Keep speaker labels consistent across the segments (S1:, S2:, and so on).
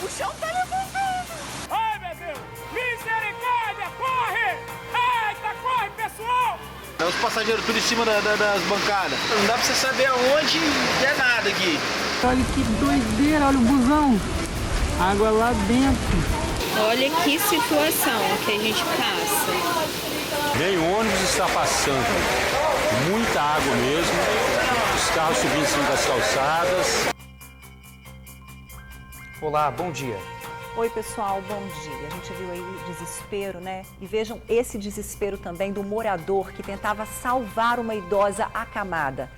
S1: O chão tá levantando.
S2: Ai, meu Deus! Misericórdia! Corre! Eita, corre, pessoal!
S3: Os passageiros tudo em cima das bancadas. Não dá pra você saber aonde é nada aqui.
S4: Olha que doideira, olha o busão. Água lá dentro.
S5: Olha que situação que a gente passa.
S6: Nem o ônibus está passando. Muita água mesmo. Os carros subindo em cima das calçadas.
S7: Olá, bom dia.
S1: Oi, pessoal, bom dia. A gente viu aí desespero, né? E vejam esse desespero também do morador que tentava salvar uma idosa acamada.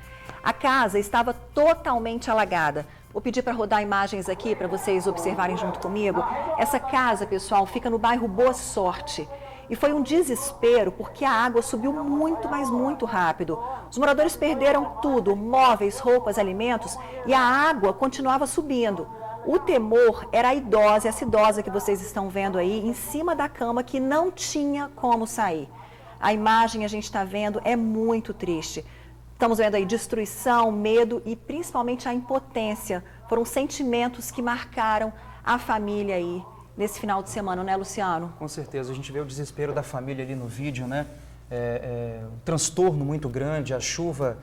S1: A casa estava totalmente alagada. Vou pedir para rodar imagens aqui para vocês observarem junto comigo. Essa casa, pessoal, fica no bairro Boa Sorte. E foi um desespero porque a água subiu muito, mas muito rápido. Os moradores perderam tudo, móveis, roupas, alimentos, e a água continuava subindo. O temor era a idosa, essa idosa que vocês estão vendo aí, em cima da cama, que não tinha como sair. A imagem a gente está vendo é muito triste. Estamos vendo aí destruição, medo e principalmente a impotência. Foram sentimentos que marcaram a família aí nesse final de semana, né, Luciano?
S7: Com certeza, a gente vê o desespero da família ali no vídeo, né? Um transtorno muito grande, a chuva,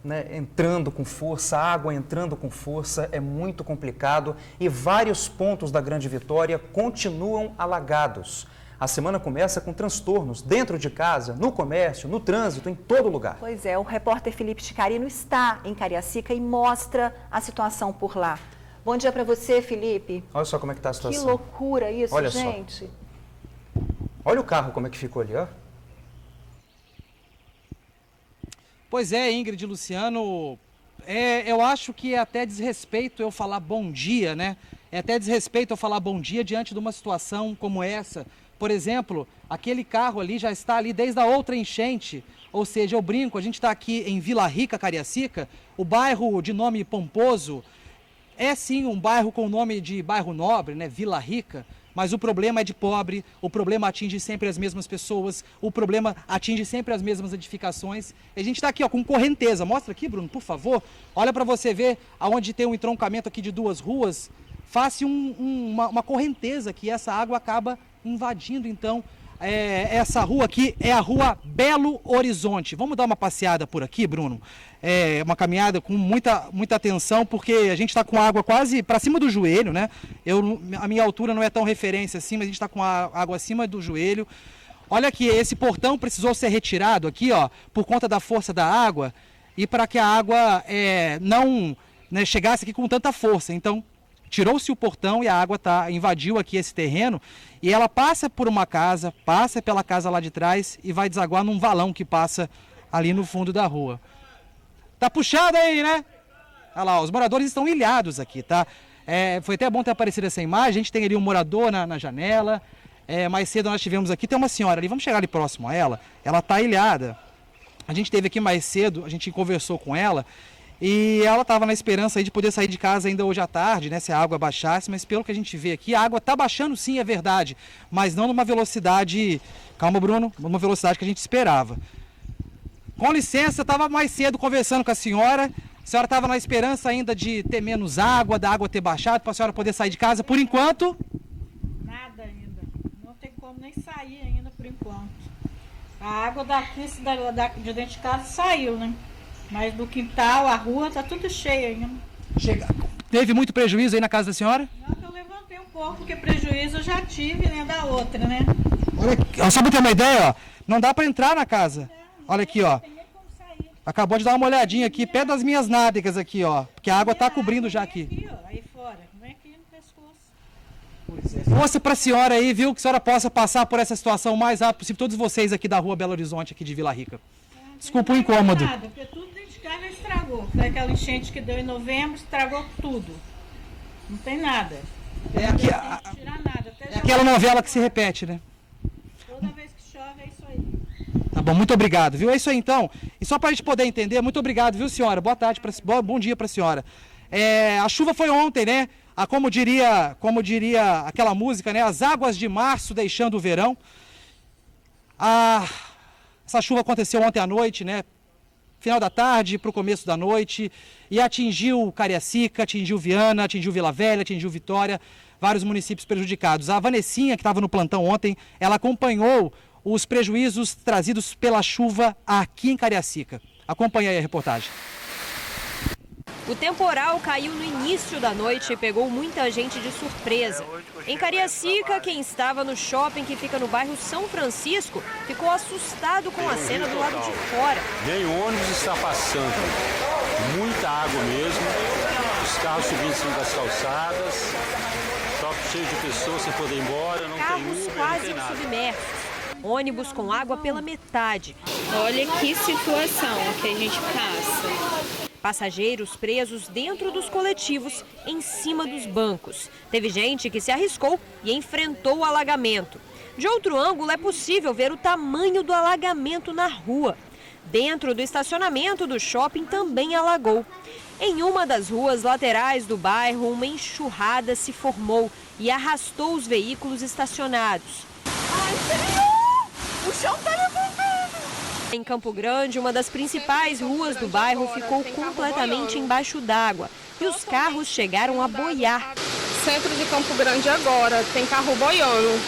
S7: né, entrando com força, a água entrando com força, é muito complicado e vários pontos da Grande Vitória continuam alagados. A semana começa com transtornos dentro de casa, no comércio, no trânsito, em todo lugar.
S1: Pois é, o repórter Felipe Chicarino está em Cariacica e mostra a situação por lá. Bom dia para você, Felipe.
S7: Olha só como é que está a situação.
S1: Que loucura isso,
S7: olha
S1: gente.
S7: Só. Olha o carro como é que ficou ali, ó.
S8: Pois é, Ingrid e Luciano, eu acho que é até desrespeito eu falar bom dia, né? É até desrespeito eu falar bom dia diante de uma situação como essa. Por exemplo, aquele carro ali já está ali desde a outra enchente, ou seja, eu brinco, a gente está aqui em Vila Rica, Cariacica, o bairro de nome pomposo, é sim um bairro com nome de bairro nobre, né? Vila Rica, mas o problema é de pobre, o problema atinge sempre as mesmas pessoas, o problema atinge sempre as mesmas edificações. A gente está aqui ó, com correnteza, mostra aqui, Bruno, por favor, olha para você ver aonde tem um entroncamento aqui de duas ruas, faça uma correnteza que essa água acaba invadindo, então, essa rua aqui é a rua Belo Horizonte. Vamos dar uma passeada por aqui, Bruno? Uma caminhada com muita atenção, porque a gente está com água quase para cima do joelho, né? A minha altura não é tão referência assim, mas a gente está com a água acima do joelho. Olha aqui, esse portão precisou ser retirado aqui, ó, por conta da força da água e para que a água não chegasse aqui com tanta força. Então, tirou-se o portão e a água invadiu aqui esse terreno e ela passa por uma casa, passa pela casa lá de trás e vai desaguar num valão que passa ali no fundo da rua. Tá puxado aí, né? Olha lá, os moradores estão ilhados aqui, tá? Foi até bom ter aparecido essa imagem, a gente tem ali um morador na janela, mais cedo nós tivemos aqui, tem uma senhora ali, vamos chegar ali próximo a ela tá ilhada. A gente teve aqui mais cedo, a gente conversou com ela, e ela estava na esperança aí de poder sair de casa ainda hoje à tarde, né, se a água baixasse, mas pelo que a gente vê aqui, a água está baixando sim, é verdade, mas não numa velocidade, calma Bruno, numa velocidade que a gente esperava. Com licença, eu estava mais cedo conversando com a senhora estava na esperança ainda de ter menos água, da água ter baixado, para a senhora poder sair de casa, por enquanto?
S9: Nada ainda, não tem como nem sair ainda por enquanto. A água daqui, de dentro de casa saiu, né? Mas do quintal, a rua, tá tudo cheia ainda.
S8: Teve muito prejuízo aí na casa da senhora?
S9: Não, eu levantei um pouco, porque prejuízo eu já tive, né, da outra, né?
S8: Olha, só para ter uma ideia, ó, não dá para entrar na casa. Olha aqui, ó. Acabou de dar uma olhadinha aqui, perto das minhas nádegas aqui, ó. Porque a água tá cobrindo já aqui.
S9: Aqui, ó, aí fora, vem aqui no pescoço.
S8: Força pra senhora aí, viu? Que a senhora possa passar por essa situação o mais rápido possível. Todos vocês aqui da rua Belo Horizonte, aqui de Vila Rica. Desculpa o incômodo.
S9: Nada, porque tudo dentro de casa estragou. Foi aquela enchente que deu em novembro, estragou tudo. Não tem nada. Não tirar nada.
S8: É aquela novela que se repete, né?
S9: Toda vez que chove é isso aí.
S8: Tá bom, muito obrigado, viu? É isso aí então. E só para a gente poder entender, muito obrigado, viu, senhora? Boa tarde, bom dia para a senhora. A chuva foi ontem, né? Como diria aquela música, né? As águas de março deixando o verão. Essa chuva aconteceu ontem à noite, né? final da tarde para o começo da noite e atingiu Cariacica, atingiu Viana, atingiu Vila Velha, atingiu Vitória, vários municípios prejudicados. A Vanessinha, que estava no plantão ontem, ela acompanhou os prejuízos trazidos pela chuva aqui em Cariacica. Acompanhe aí a reportagem.
S10: O temporal caiu no início da noite e pegou muita gente de surpresa. Em Cariacica, quem estava no shopping que fica no bairro São Francisco ficou assustado com a cena do lado de fora.
S6: Nem ônibus está passando, muita água mesmo, os carros subindo em cima das calçadas, shopping cheio de pessoas sem poder ir embora, não tem Uber,
S10: quase
S6: não tem nada.
S10: submersos. Ônibus com água pela metade.
S5: Olha que situação que a gente passa.
S10: Passageiros presos dentro dos coletivos, em cima dos bancos. Teve gente que se arriscou e enfrentou o alagamento. De outro ângulo, é possível ver o tamanho do alagamento na rua. Dentro do estacionamento do shopping também alagou. Em uma das ruas laterais do bairro, uma enxurrada se formou e arrastou os veículos estacionados.
S11: Ai, Senhor! O chão está levantando!
S10: Em Campo Grande, uma das principais ruas do bairro ficou completamente embaixo d'água e os carros chegaram a boiar.
S12: Centro de Campo Grande agora, tem carro boiando.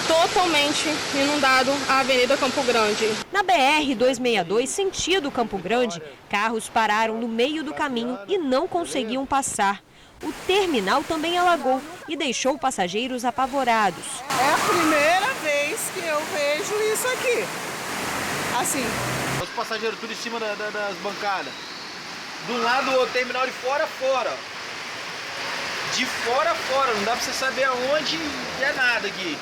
S12: Totalmente inundado a Avenida Campo Grande.
S10: Na BR-262, sentido Campo Grande, carros pararam no meio do caminho e não conseguiam passar. O terminal também alagou e deixou passageiros apavorados.
S11: É a primeira vez que eu vejo isso aqui. Assim.
S3: Os passageiros tudo em cima das bancadas. De um lado o terminal de fora a fora. De fora a fora, não dá pra você saber aonde é nada aqui.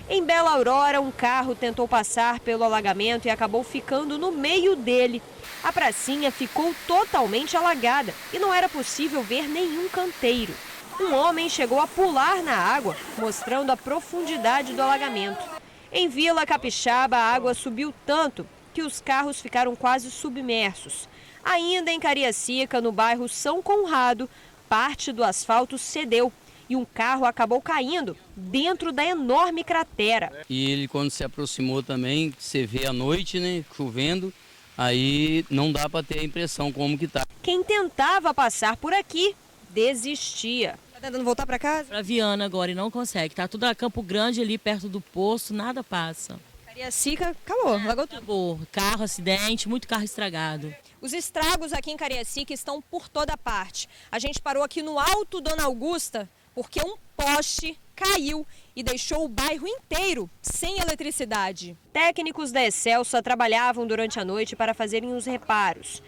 S10: Em Bela Aurora, um carro tentou passar pelo alagamento e acabou ficando no meio dele. A pracinha ficou totalmente alagada e não era possível ver nenhum canteiro. Um homem chegou a pular na água, mostrando a profundidade do alagamento. Em Vila Capixaba, a água subiu tanto que os carros ficaram quase submersos. Ainda em Cariacica, no bairro São Conrado, parte do asfalto cedeu e um carro acabou caindo dentro da enorme cratera.
S13: E ele, quando se aproximou também, você vê à noite, né, chovendo, aí não dá para ter a impressão como que tá.
S10: Quem tentava passar por aqui desistia. Tá tentando voltar para casa?
S14: Para Viana agora e não consegue. Tá tudo a Campo Grande ali perto do posto, nada passa.
S10: Cariacica, acabou, lagou tudo.
S14: Acabou. Carro, acidente, muito carro estragado.
S10: Os estragos aqui em Cariacica estão por toda parte. A gente parou aqui no Alto Dona Augusta porque um poste caiu e deixou o bairro inteiro sem eletricidade. Técnicos da Excelsa trabalhavam durante a noite para fazerem os reparos.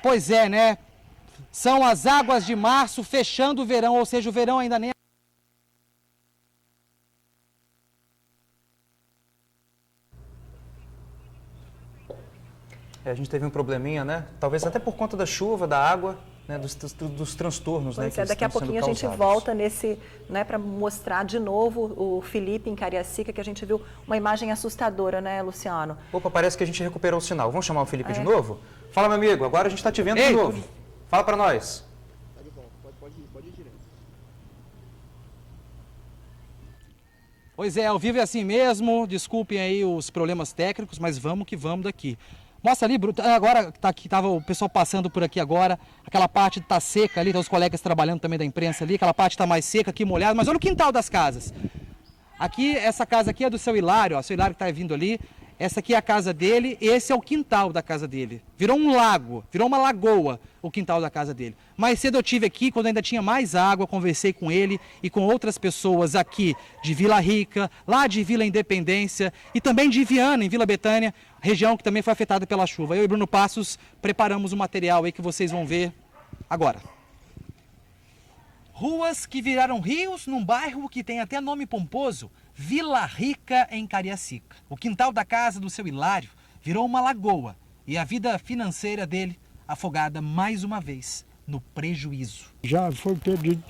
S8: Pois é, né? São as águas de março fechando o verão, ou seja, o verão ainda nem...
S7: A gente teve um probleminha, né? Talvez até por conta da chuva, da água, né? dos transtornos,
S1: pois
S7: né?
S1: É, daqui a pouquinho a gente volta nesse, né, para mostrar de novo o Felipe em Cariacica, que a gente viu uma imagem assustadora, né, Luciano?
S7: Opa, parece que a gente recuperou o sinal. Vamos chamar o Felipe de novo? Fala, meu amigo, agora a gente está te vendo de novo. Fala para nós.
S15: Tá de volta, pode ir direto.
S8: Pois é, ao vivo é assim mesmo, desculpem aí os problemas técnicos, mas vamos que vamos daqui. Mostra ali, agora tá aqui, tava o pessoal passando por aqui agora, aquela parte tá seca ali, tá os colegas trabalhando também da imprensa ali, aquela parte tá mais seca aqui, molhada, mas olha o quintal das casas. Aqui, essa casa aqui é do seu Hilário, ó, seu Hilário que tá vindo ali, essa aqui é a casa dele, esse é o quintal da casa dele. Virou um lago, virou uma lagoa o quintal da casa dele. Mais cedo eu tive aqui, quando ainda tinha mais água, conversei com ele e com outras pessoas aqui de Vila Rica, lá de Vila Independência e também de Viana, em Vila Betânia, região que também foi afetada pela chuva. Eu e Bruno Passos preparamos o material aí que vocês vão ver agora. Ruas que viraram rios num bairro que tem até nome pomposo, Vila Rica, em Cariacica. O quintal da casa do seu Hilário virou uma lagoa e a vida financeira dele afogada mais uma vez no prejuízo.
S16: Já foi perdido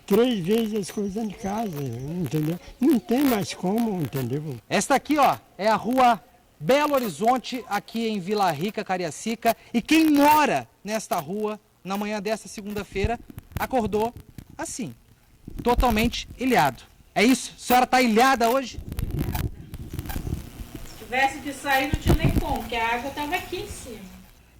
S16: 3 vezes as coisas de casa, entendeu? Não tem mais como, entendeu?
S8: Esta aqui, ó, é a rua Belo Horizonte, aqui em Vila Rica, Cariacica. E quem mora nesta rua, na manhã desta segunda-feira, acordou assim, totalmente ilhado. É isso? A senhora está ilhada hoje?
S9: tivesse que sair, não tinha nem como, porque a água estava aqui em cima.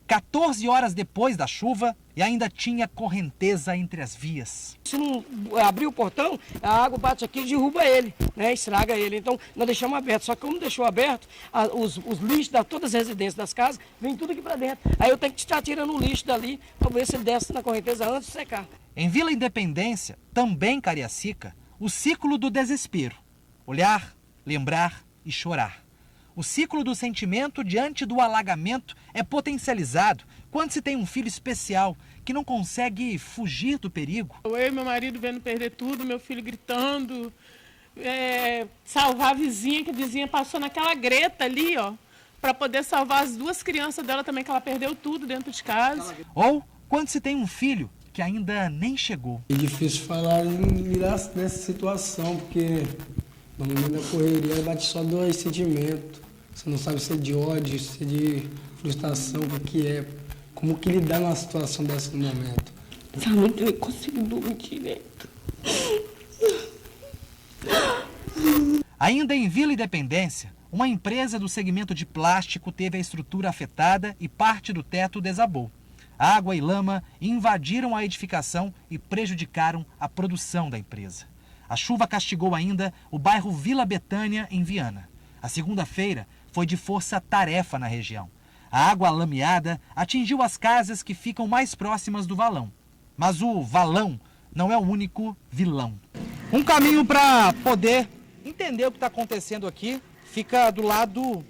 S8: 14 horas depois da chuva e ainda tinha correnteza entre as vias.
S17: Se não abrir o portão, a água bate aqui e derruba ele, né? Estraga ele. Então, nós deixamos aberto. Só que como deixou aberto, os lixos de todas as residências das casas, vem tudo aqui para dentro. Aí eu tenho que estar tirando o lixo dali para ver se ele desce na correnteza antes de secar.
S8: Em Vila Independência, também Cariacica, o ciclo do desespero. Olhar, lembrar e chorar. O ciclo do sentimento diante do alagamento é potencializado quando se tem um filho especial que não consegue fugir do perigo.
S18: Eu e meu marido vendo perder tudo, meu filho gritando, salvar a vizinha, que a vizinha passou naquela greta ali, ó, para poder salvar as duas crianças dela também, que ela perdeu tudo dentro de casa.
S8: Ou quando se tem um filho que ainda nem chegou.
S19: É difícil falar em virar nessa situação, porque no momento da correria bate só dois sentimentos. Você não sabe se é de ódio, se é de frustração, o que é. Como que lidar numa situação dessa no momento.
S12: À noite eu nem consigo dormir direito.
S8: Ainda em Vila Independência, uma empresa do segmento de plástico teve a estrutura afetada e parte do teto desabou. Água e lama invadiram a edificação e prejudicaram a produção da empresa. A chuva castigou ainda o bairro Vila Betânia, em Viana. A segunda-feira foi de força-tarefa na região. A água lameada atingiu as casas que ficam mais próximas do valão. Mas o valão não é o único vilão. Um caminho para poder entender o que está acontecendo aqui fica do lado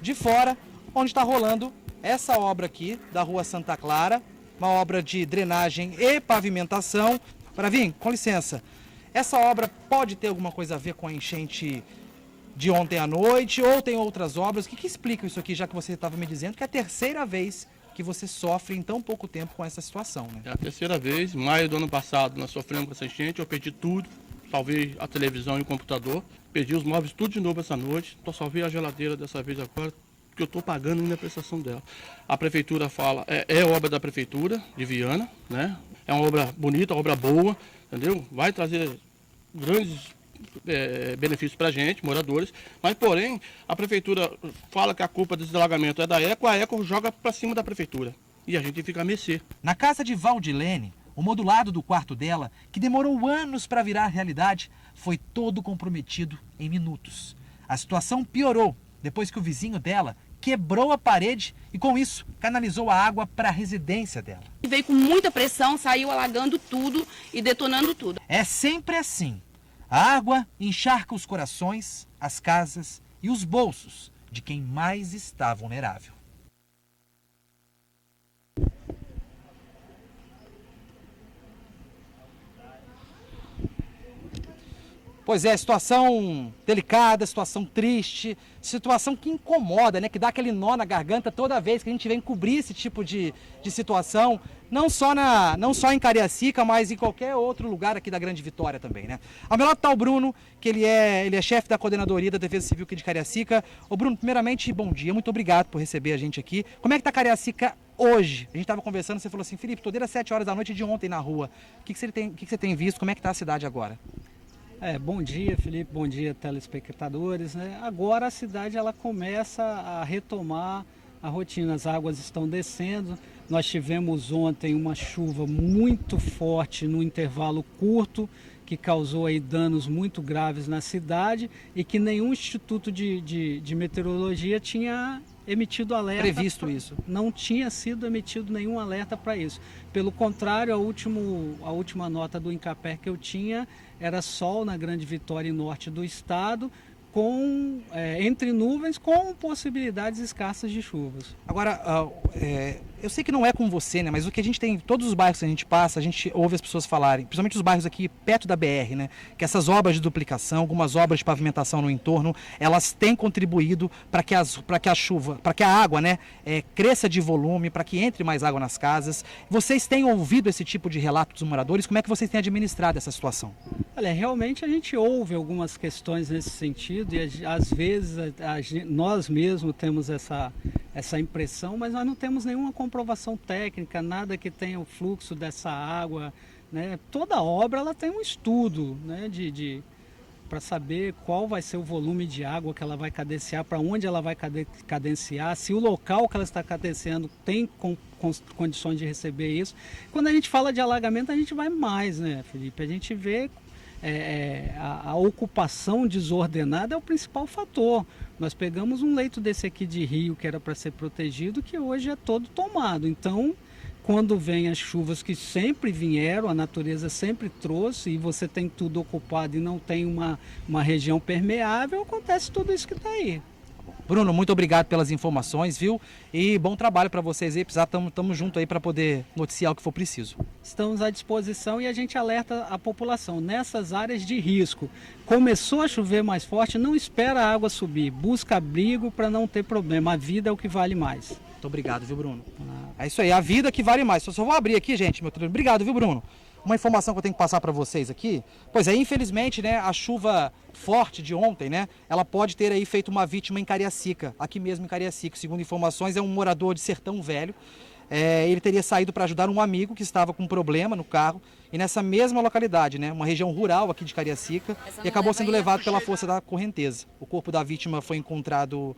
S8: de fora, onde está rolando essa obra aqui da Rua Santa Clara, uma obra de drenagem e pavimentação. Bravinho, com licença, essa obra pode ter alguma coisa a ver com a enchente de ontem à noite, ou tem outras obras? O que explica isso aqui, já que você estava me dizendo que é a terceira vez que você sofre em tão pouco tempo com essa situação, né?
S15: É a terceira vez. Em maio do ano passado nós sofremos com essa enchente, eu perdi tudo, salvei a televisão e o computador, perdi os móveis tudo de novo essa noite, só salvei a geladeira dessa vez agora, que eu estou pagando ainda a prestação dela. A prefeitura fala, é obra da prefeitura de Viana, né? É uma obra bonita, uma obra boa, entendeu? Vai trazer grandes benefícios para a gente, moradores, mas porém a prefeitura fala que a culpa desse alagamento é da Eco, a Eco joga para cima da prefeitura e a gente fica a mercê.
S8: Na casa de Valdilene, o modulado do quarto dela, que demorou anos para virar realidade, foi todo comprometido em minutos. A situação piorou depois que o vizinho dela quebrou a parede e, com isso, canalizou a água para a residência dela.
S12: Veio com muita pressão, saiu alagando tudo e detonando tudo.
S8: É sempre assim. A água encharca os corações, as casas e os bolsos de quem mais está vulnerável. Pois é, situação delicada, situação triste, situação que incomoda, né? Que dá aquele nó na garganta toda vez que a gente vem cobrir esse tipo de situação, não só em Cariacica, mas em qualquer outro lugar aqui da Grande Vitória também, né? Ao meu lado está o Bruno, que ele é chefe da coordenadoria da Defesa Civil aqui de Cariacica. Ô Bruno, primeiramente, bom dia, muito obrigado por receber a gente aqui. Como é que está Cariacica hoje? A gente estava conversando, você falou assim, Felipe, estou desde as 7 horas da noite de ontem na rua. O que você tem visto? Como é que está a cidade agora?
S4: Bom dia, Felipe, bom dia, telespectadores, né? Agora a cidade ela começa a retomar a rotina, as águas estão descendo. Nós tivemos ontem uma chuva muito forte no intervalo curto, que causou aí danos muito graves na cidade e que nenhum instituto de meteorologia tinha emitido alerta.
S8: Previsto isso?
S4: Não tinha sido emitido nenhum alerta para isso. Pelo contrário, a última nota do INCAPER que eu tinha era sol na Grande Vitória e norte do estado, entre nuvens com possibilidades escassas de chuvas.
S8: Agora, eu sei que não é com você, né? Mas o que a gente tem, todos os bairros que a gente passa, a gente ouve as pessoas falarem, principalmente os bairros aqui perto da BR, né? Que essas obras de duplicação, algumas obras de pavimentação no entorno, elas têm contribuído para que a água, né, cresça de volume, para que entre mais água nas casas. Vocês têm ouvido esse tipo de relato dos moradores? Como é que vocês têm administrado essa situação?
S4: Olha, realmente a gente ouve algumas questões nesse sentido e às vezes nós mesmos temos essa impressão, mas nós não temos nenhuma comprovação técnica, nada que tenha o fluxo dessa água, né? Toda obra ela tem um estudo, né, de para saber qual vai ser o volume de água que ela vai cadenciar, para onde ela vai cadenciar, se o local que ela está cadenciando tem condições de receber isso. Quando a gente fala de alagamento, a gente vai mais, né, Felipe? A gente vê a ocupação desordenada é o principal fator. Nós pegamos um leito desse aqui de rio que era para ser protegido, que hoje é todo tomado. Então, quando vem as chuvas que sempre vieram, a natureza sempre trouxe, e você tem tudo ocupado e não tem uma região permeável, acontece tudo isso que está aí.
S8: Bruno, muito obrigado pelas informações, viu? E bom trabalho para vocês aí. Estamos juntos aí para poder noticiar o que for preciso.
S4: Estamos à disposição e a gente alerta a população. Nessas áreas de risco, começou a chover mais forte, não espera a água subir. Busca abrigo para não ter problema. A vida é o que vale mais.
S8: Muito obrigado, viu, Bruno? É isso aí, a vida que vale mais. Só vou abrir aqui, gente, meu treino. Obrigado, viu, Bruno? Uma informação que eu tenho que passar para vocês aqui. Pois é, infelizmente, né, a chuva forte de ontem, né, ela pode ter aí feito uma vítima em Cariacica, aqui mesmo em Cariacica. Segundo informações, é um morador de Sertão Velho. Ele teria saído para ajudar um amigo que estava com um problema no carro, e nessa mesma localidade, né, uma região rural aqui de Cariacica, e acabou sendo levado pela força da correnteza. O corpo da vítima foi encontrado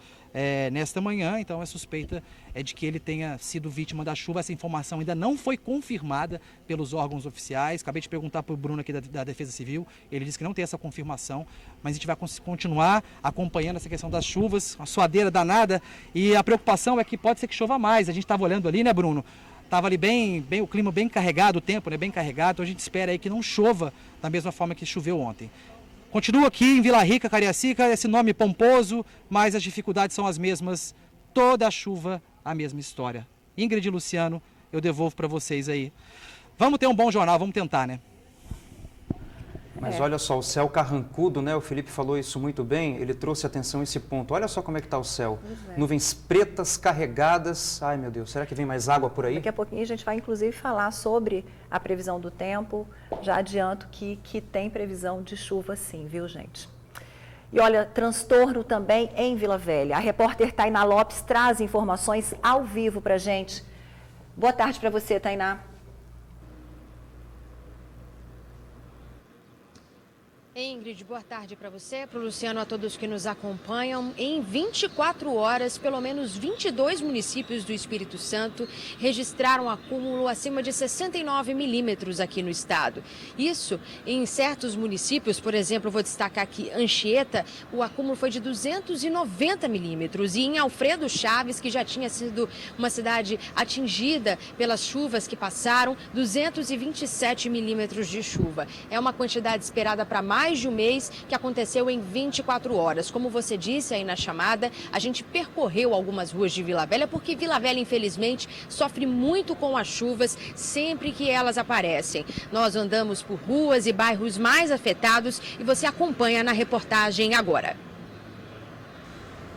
S8: nesta manhã, então a suspeita é de que ele tenha sido vítima da chuva. Essa informação ainda não foi confirmada pelos órgãos oficiais. Acabei de perguntar para o Bruno aqui da Defesa Civil, ele disse que não tem essa confirmação, mas a gente vai continuar acompanhando essa questão das chuvas, a suadeira danada, e a preocupação é que pode ser que chova mais. A gente estava olhando ali, né, Bruno? Estava ali bem, o clima bem carregado, o tempo, né, bem carregado, então a gente espera aí que não chova da mesma forma que choveu ontem. Continua aqui em Vila Rica, Cariacica, esse nome pomposo, mas as dificuldades são as mesmas, toda a chuva a mesma história. Ingrid e Luciano, eu devolvo para vocês aí. Vamos ter um bom jornal, vamos tentar, né?
S7: Mas olha só, o céu carrancudo, né? O Felipe falou isso muito bem, ele trouxe atenção a esse ponto. Olha só como é que está o céu. Nuvens pretas carregadas. Ai, meu Deus, será que vem mais água por aí?
S1: Daqui a pouquinho a gente vai, inclusive, falar sobre a previsão do tempo. Já adianto que tem previsão de chuva sim, viu, gente? E olha, transtorno também em Vila Velha. A repórter Tainá Lopes traz informações ao vivo para gente. Boa tarde para você, Tainá.
S20: Ingrid, boa tarde para você, para o Luciano, a todos que nos acompanham. Em 24 horas, pelo menos 22 municípios do Espírito Santo registraram acúmulo acima de 69 milímetros aqui no estado. Isso em certos municípios, por exemplo, vou destacar aqui Anchieta, o acúmulo foi de 290 milímetros. E em Alfredo Chaves, que já tinha sido uma cidade atingida pelas chuvas que passaram, 227 milímetros de chuva. É uma quantidade esperada para mais de um mês, que aconteceu em 24 horas. Como você disse aí na chamada, a gente percorreu algumas ruas de Vila Velha, porque Vila Velha, infelizmente, sofre muito com as chuvas sempre que elas aparecem. Nós andamos por ruas e bairros mais afetados e você acompanha na reportagem agora.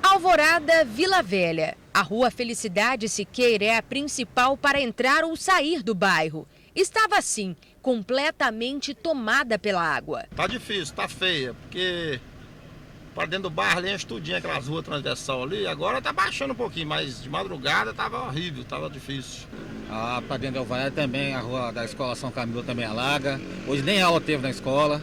S20: Alvorada, Vila Velha. A rua Felicidade Siqueira é a principal para entrar ou sair do bairro. Estava assim, completamente tomada pela água.
S21: Tá difícil, tá feia, porque para dentro do bairro ali enche tudinho aquelas ruas transversal ali, agora tá baixando um pouquinho, mas de madrugada tava horrível, tava difícil.
S22: Para dentro da Alvorada também, a rua da escola São Camilo também alaga, hoje nem aula teve na escola,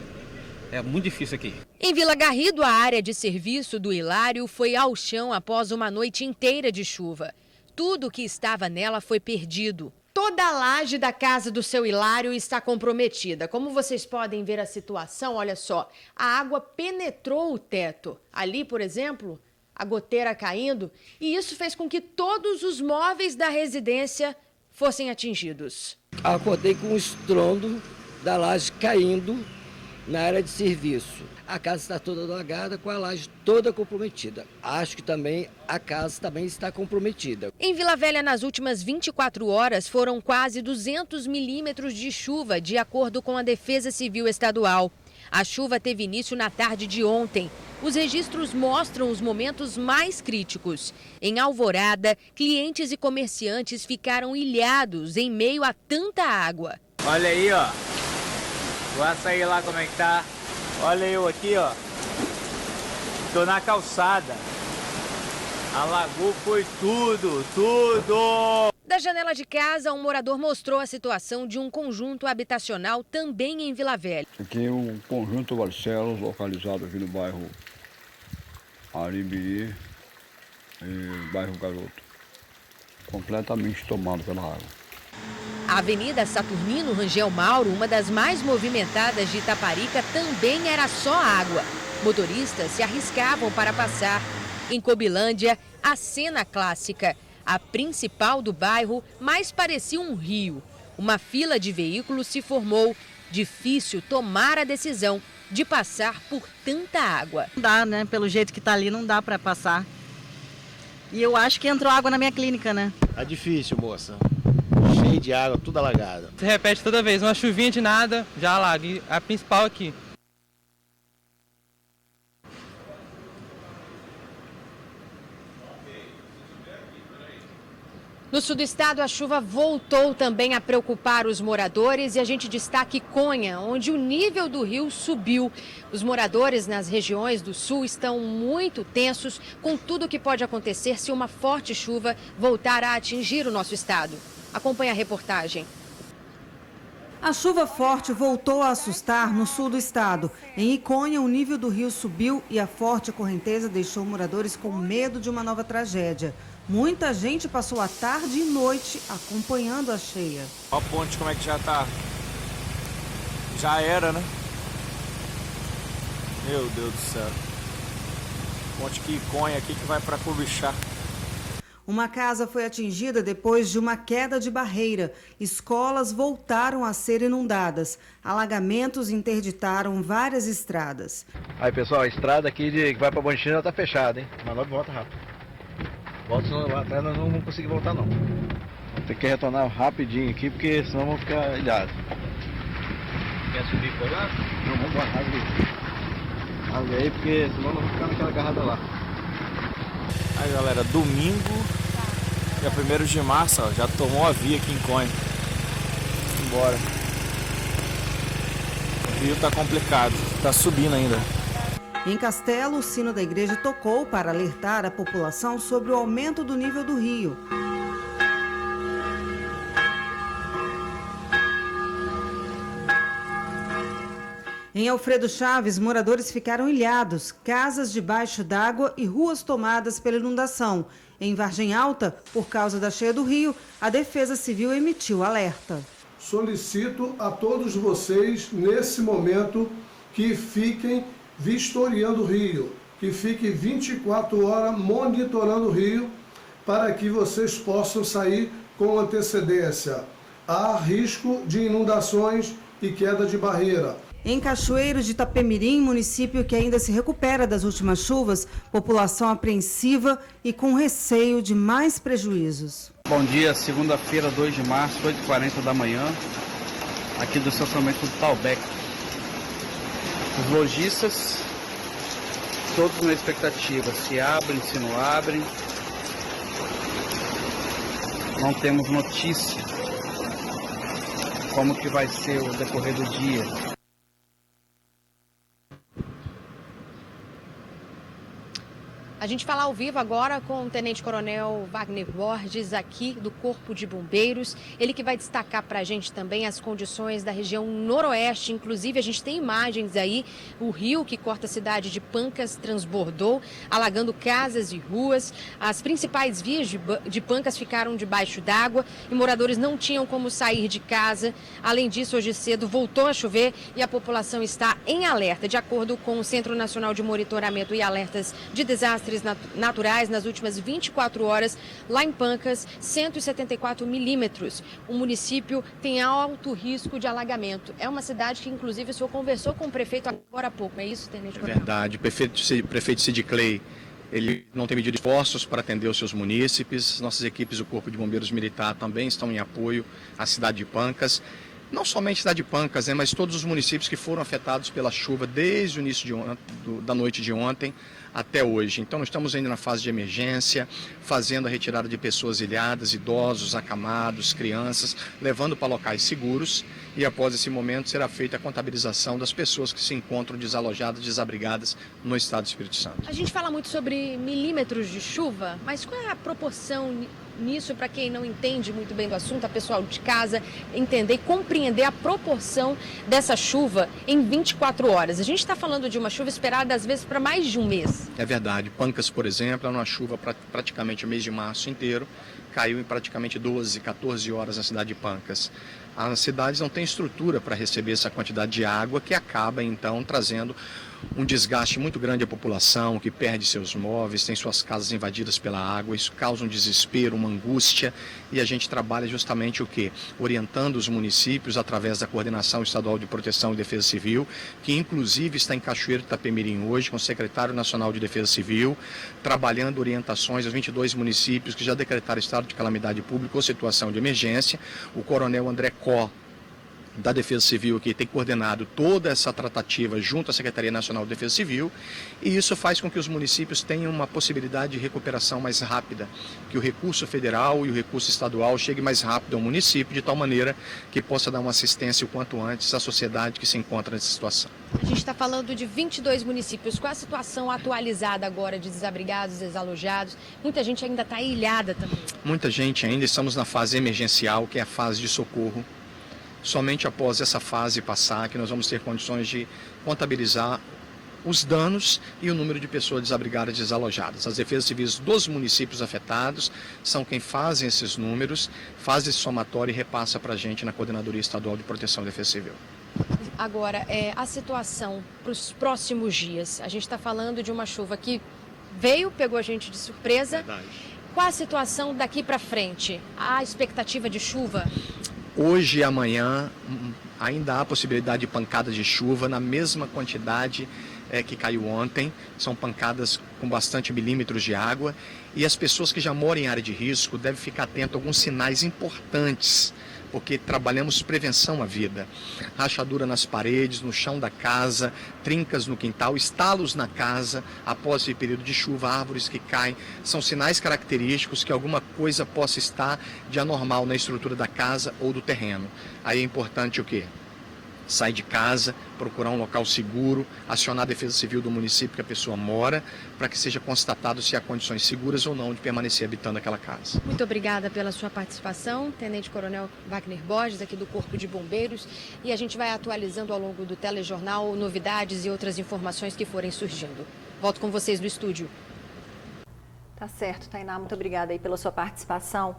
S22: é muito difícil aqui.
S20: Em Vila Garrido, a área de serviço do Hilário foi ao chão após uma noite inteira de chuva. Tudo que estava nela foi perdido. Toda a laje da casa do seu Hilário está comprometida. Como vocês podem ver a situação, olha só, a água penetrou o teto. Ali, por exemplo, a goteira caindo, e isso fez com que todos os móveis da residência fossem atingidos.
S23: Acordei com o estrondo da laje caindo na área de serviço. A casa está toda alagada, com a laje toda comprometida. Acho que também a casa também está comprometida.
S20: Em Vila Velha, nas últimas 24 horas, foram quase 200 milímetros de chuva, de acordo com a Defesa Civil Estadual. A chuva teve início na tarde de ontem. Os registros mostram os momentos mais críticos. Em Alvorada, clientes e comerciantes ficaram ilhados em meio a tanta água.
S24: Olha aí, ó. Vou sair lá como é que tá. Olha eu aqui, ó. Tô na calçada. Alagou foi tudo.
S20: Da janela de casa, um morador mostrou a situação de um conjunto habitacional também em Vila Velha.
S2: Aqui é um conjunto Barcelos, localizado aqui no bairro Arimbiri, bairro Garoto, completamente tomado pela água.
S20: A Avenida Saturnino Rangel Mauro, uma das mais movimentadas de Itaparica, também era só água. Motoristas se arriscavam para passar. Em Cobilândia, a cena clássica. A principal do bairro mais parecia um rio. Uma fila de veículos se formou. Difícil tomar a decisão de passar por tanta água.
S5: Não dá, né? Pelo jeito que tá ali, não dá para passar. E eu acho que entrou água na minha clínica, né?
S6: Tá difícil, moça. Cheio de água, tudo alagado.
S11: Se repete toda vez, uma chuvinha de nada, já alaga. E a principal aqui.
S20: No sul do estado, a chuva voltou também a preocupar os moradores e a gente destaca Iconha, onde o nível do rio subiu. Os moradores nas regiões do sul estão muito tensos com tudo o que pode acontecer se uma forte chuva voltar a atingir o nosso estado. Acompanhe a reportagem.
S25: A chuva forte voltou a assustar no sul do estado. Em Iconha, o nível do rio subiu e a forte correnteza deixou moradores com medo de uma nova tragédia. Muita gente passou a tarde e noite acompanhando a cheia.
S3: Olha a ponte como é que já tá. Já era, né? Meu Deus do céu. Ponte que Iconha aqui que vai para Cubixá.
S25: Uma casa foi atingida depois de uma queda de barreira. Escolas voltaram a ser inundadas. Alagamentos interditaram várias estradas.
S6: Aí, pessoal, a estrada aqui que vai para Bonchina está fechada, hein? Mas logo volta rápido. Volta, senão lá atrás nós não vamos conseguir voltar, não. Tem que retornar rapidinho aqui, porque senão vamos ficar ilhados. Quer subir por lá? Não, vamos embora, rasgue aí, porque senão nós vamos ficar naquela agarrada lá.
S3: Aí, galera, domingo, dia 1º de março, ó, já tomou a via aqui em Iconha. Embora. O rio tá complicado, tá subindo ainda.
S25: Em Castelo, o sino da igreja tocou para alertar a população sobre o aumento do nível do rio. Em Alfredo Chaves, moradores ficaram ilhados, casas debaixo d'água e ruas tomadas pela inundação. Em Vargem Alta, por causa da cheia do rio, a Defesa Civil emitiu alerta.
S26: Solicito a todos vocês, nesse momento, que fiquem vistoriando o rio, que fiquem 24 horas monitorando o rio, para que vocês possam sair com antecedência. Há risco de inundações e queda de barreira.
S25: Em Cachoeiro de Itapemirim, município que ainda se recupera das últimas chuvas, população apreensiva e com receio de mais prejuízos.
S27: Bom dia, segunda-feira, 2 de março, 8h40 da manhã, aqui do estacionamento do Talbec. Os lojistas, todos na expectativa, se abrem, se não abrem. Não temos notícia como que vai ser o decorrer do dia.
S20: A gente fala ao vivo agora com o Tenente Coronel Wagner Borges, aqui do Corpo de Bombeiros. Ele que vai destacar para a gente também as condições da região noroeste. Inclusive, a gente tem imagens aí, o rio que corta a cidade de Pancas transbordou, alagando casas e ruas. As principais vias de Pancas ficaram debaixo d'água e moradores não tinham como sair de casa. Além disso, hoje cedo voltou a chover e a população está em alerta. De acordo com o Centro Nacional de Monitoramento e Alertas de Desastres naturais, nas últimas 24 horas, lá em Pancas, 174 milímetros. O município tem alto risco de alagamento. É uma cidade que, inclusive, o senhor conversou com o prefeito agora há pouco, é isso, Tenente Coronel?
S28: É verdade. O prefeito Cid Clay, ele não tem medido esforços para atender os seus munícipes. Nossas equipes do Corpo de Bombeiros Militar também estão em apoio à cidade de Pancas. Não somente a cidade de Pancas, mas todos os municípios que foram afetados pela chuva desde o início da noite de ontem até hoje. Então, nós estamos ainda na fase de emergência, fazendo a retirada de pessoas ilhadas, idosos, acamados, crianças, levando para locais seguros e após esse momento será feita a contabilização das pessoas que se encontram desalojadas, desabrigadas no estado do Espírito Santo.
S20: A gente fala muito sobre milímetros de chuva, mas qual é a proporção nisso para quem não entende muito bem do assunto, a pessoal de casa entender e compreender a proporção dessa chuva em 24 horas. A gente está falando de uma chuva esperada às vezes para mais de um mês.
S28: É verdade. Pancas, por exemplo, é uma chuva praticamente o mês de março inteiro. Caiu em praticamente 12, 14 horas na cidade de Pancas. As cidades não têm estrutura para receber essa quantidade de água, que acaba então trazendo um desgaste muito grande à população, que perde seus móveis, tem suas casas invadidas pela água. Isso causa um desespero, uma angústia, e a gente trabalha justamente o quê? Orientando os municípios através da Coordenação Estadual de Proteção e Defesa Civil, que inclusive está em Cachoeiro de Itapemirim hoje, com o Secretário Nacional de Defesa Civil, trabalhando orientações aos 22 municípios que já decretaram estado de calamidade pública ou situação de emergência. O Coronel André Có, da Defesa Civil, que tem coordenado toda essa tratativa junto à Secretaria Nacional de Defesa Civil, e isso faz com que os municípios tenham uma possibilidade de recuperação mais rápida, que o recurso federal e o recurso estadual chegue mais rápido ao município, de tal maneira que possa dar uma assistência o quanto antes à sociedade que se encontra nessa situação.
S20: A gente está falando de 22 municípios. Qual a situação atualizada agora de desabrigados, desalojados? Muita gente ainda está ilhada também.
S28: Muita gente ainda, estamos na fase emergencial, que é a fase de socorro. Somente após essa fase passar que nós vamos ter condições de contabilizar os danos e o número de pessoas desabrigadas e desalojadas. As defesas civis dos municípios afetados são quem fazem esses números, faz esse somatório e repassa para a gente na Coordenadoria Estadual de Proteção e Defesa Civil.
S20: Agora, a situação para os próximos dias. A gente está falando de uma chuva que veio, pegou a gente de surpresa.
S28: Verdade.
S20: Qual a situação daqui para frente? Há expectativa de chuva?
S28: Hoje e amanhã ainda há possibilidade de pancadas de chuva na mesma quantidade que caiu ontem. São pancadas com bastante milímetros de água, e as pessoas que já moram em área de risco devem ficar atentas a alguns sinais importantes, porque trabalhamos prevenção à vida. Rachadura nas paredes, no chão da casa, trincas no quintal, estalos na casa após esse período de chuva, árvores que caem, são sinais característicos que alguma coisa possa estar de anormal na estrutura da casa ou do terreno. Aí é importante o quê? Sair de casa, procurar um local seguro, acionar a Defesa Civil do município que a pessoa mora, para que seja constatado se há condições seguras ou não de permanecer habitando aquela casa.
S20: Muito obrigada pela sua participação, Tenente Coronel Wagner Borges, aqui do Corpo de Bombeiros. E a gente vai atualizando ao longo do telejornal novidades e outras informações que forem surgindo. Volto com vocês no estúdio.
S1: Tá certo, Tainá, muito obrigada aí pela sua participação.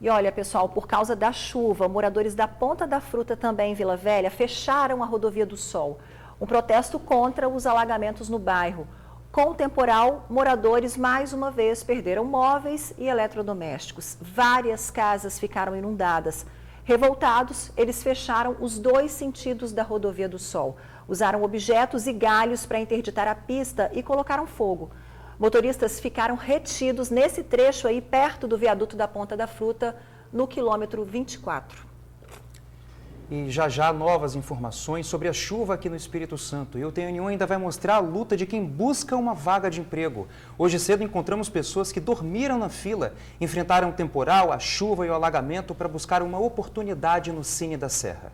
S1: E olha, pessoal, por causa da chuva, moradores da Ponta da Fruta, também em Vila Velha, fecharam a Rodovia do Sol. Um protesto contra os alagamentos no bairro. Com o temporal, moradores mais uma vez perderam móveis e eletrodomésticos. Várias casas ficaram inundadas. Revoltados, eles fecharam os dois sentidos da Rodovia do Sol. Usaram objetos e galhos para interditar a pista e colocaram fogo. Motoristas ficaram retidos nesse trecho aí, perto do viaduto da Ponta da Fruta, no quilômetro 24.
S7: E já novas informações sobre a chuva aqui no Espírito Santo. E o TN1 ainda vai mostrar a luta de quem busca uma vaga de emprego. Hoje cedo encontramos pessoas que dormiram na fila, enfrentaram o temporal, a chuva e o alagamento para buscar uma oportunidade no Cine da Serra.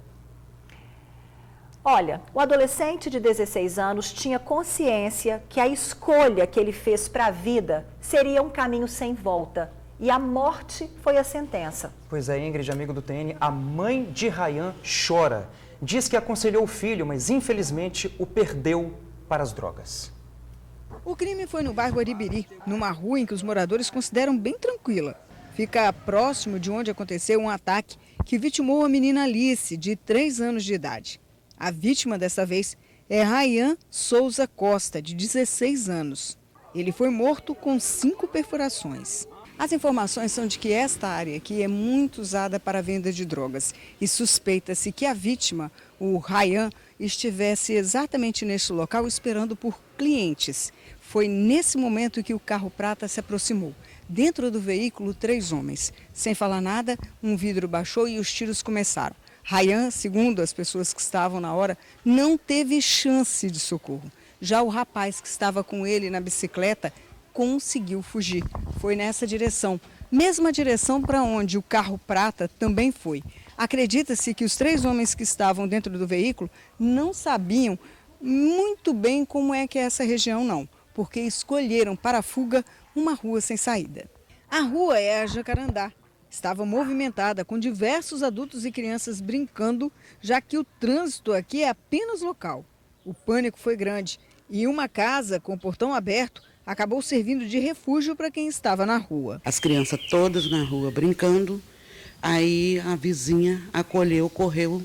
S1: Olha, o adolescente de 16 anos tinha consciência que a escolha que ele fez para a vida seria um caminho sem volta. E a morte foi a sentença.
S7: Pois é, Ingrid, amigo do TN, a mãe de Rayan chora. Diz que aconselhou o filho, mas infelizmente o perdeu para as drogas.
S9: O crime foi no bairro Aribiri, numa rua em que os moradores consideram bem tranquila. Fica próximo de onde aconteceu um ataque que vitimou a menina Alice, de 3 anos de idade. A vítima dessa vez é Rayan Souza Costa, de 16 anos. Ele foi morto com 5 perfurações. As informações são de que esta área aqui é muito usada para a venda de drogas e suspeita-se que a vítima, o Rayan, estivesse exatamente neste local esperando por clientes. Foi nesse momento que o carro prata se aproximou. Dentro do veículo, 3 homens. Sem falar nada, um vidro baixou e os tiros começaram. Rayan, segundo as pessoas que estavam na hora, não teve chance de socorro. Já o rapaz que estava com ele na bicicleta conseguiu fugir. Foi nessa direção, mesma direção para onde o carro prata também foi. Acredita-se que os 3 homens que estavam dentro do veículo não sabiam muito bem como é que é essa região não, porque escolheram para a fuga uma rua sem saída. A rua é a Jacarandá. Estava movimentada com diversos adultos e crianças brincando, já que o trânsito aqui é apenas local. O pânico foi grande e uma casa com o portão aberto acabou servindo de refúgio para quem estava na rua.
S10: As crianças todas na rua brincando, aí a vizinha correu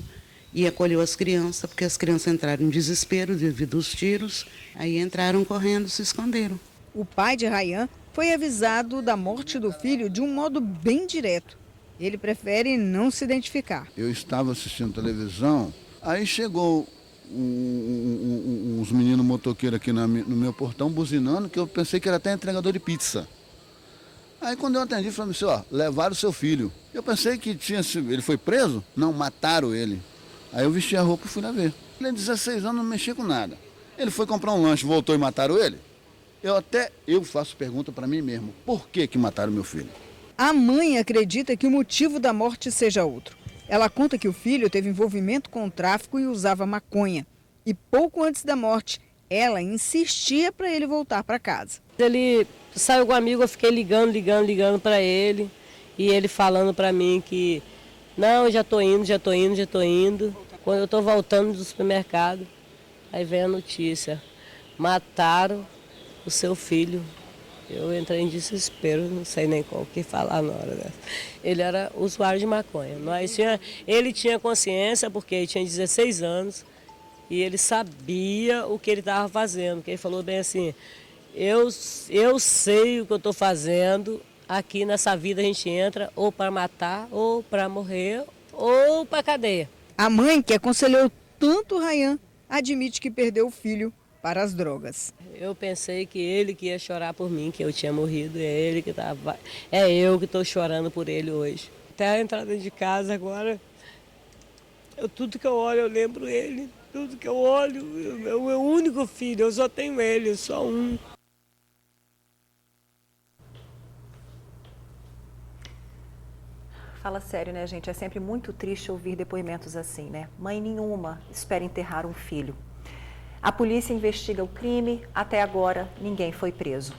S10: e acolheu as crianças, porque as crianças entraram em desespero devido aos tiros, aí entraram correndo, se esconderam.
S9: O pai de Rayan foi avisado da morte do filho de um modo bem direto. Ele prefere não se identificar.
S2: Eu estava assistindo televisão, aí chegou uns meninos motoqueiros aqui no meu portão buzinando, que eu pensei que era até entregador de pizza. Aí quando eu atendi, falei assim, ó, levaram o seu filho. Eu pensei que ele foi preso? Não, mataram ele. Aí eu vesti a roupa e fui lá ver. Ele tem 16 anos, não mexia com nada. Ele foi comprar um lanche, voltou e mataram ele? Eu faço pergunta para mim mesmo, por que mataram meu filho?
S9: A mãe acredita que o motivo da morte seja outro. Ela conta que o filho teve envolvimento com o tráfico e usava maconha. E pouco antes da morte, ela insistia para ele voltar para casa.
S13: Ele saiu com um amigo, eu fiquei ligando para ele. E ele falando para mim que, não, já tô indo. Quando eu tô voltando do supermercado, aí vem a notícia, mataram o seu filho. Eu entrei em desespero, não sei nem o que falar na hora dessa. Ele era usuário de maconha, mas ele tinha consciência porque ele tinha 16 anos e ele sabia o que ele estava fazendo. Porque ele falou bem assim, eu sei o que eu estou fazendo, aqui nessa vida a gente entra ou para matar, ou para morrer, ou para cadeia.
S9: A mãe, que aconselhou tanto Rayan, admite que perdeu o filho para as drogas.
S13: Eu pensei que ele que ia chorar por mim, que eu tinha morrido, é eu que estou chorando por ele hoje. Até a entrada de casa agora, tudo que eu olho eu lembro ele, tudo que eu olho, é o meu único filho, eu só tenho ele, só um.
S1: Fala sério, né, gente? É sempre muito triste ouvir depoimentos assim, né? Mãe nenhuma espera enterrar um filho. A polícia investiga o crime, até agora ninguém foi preso.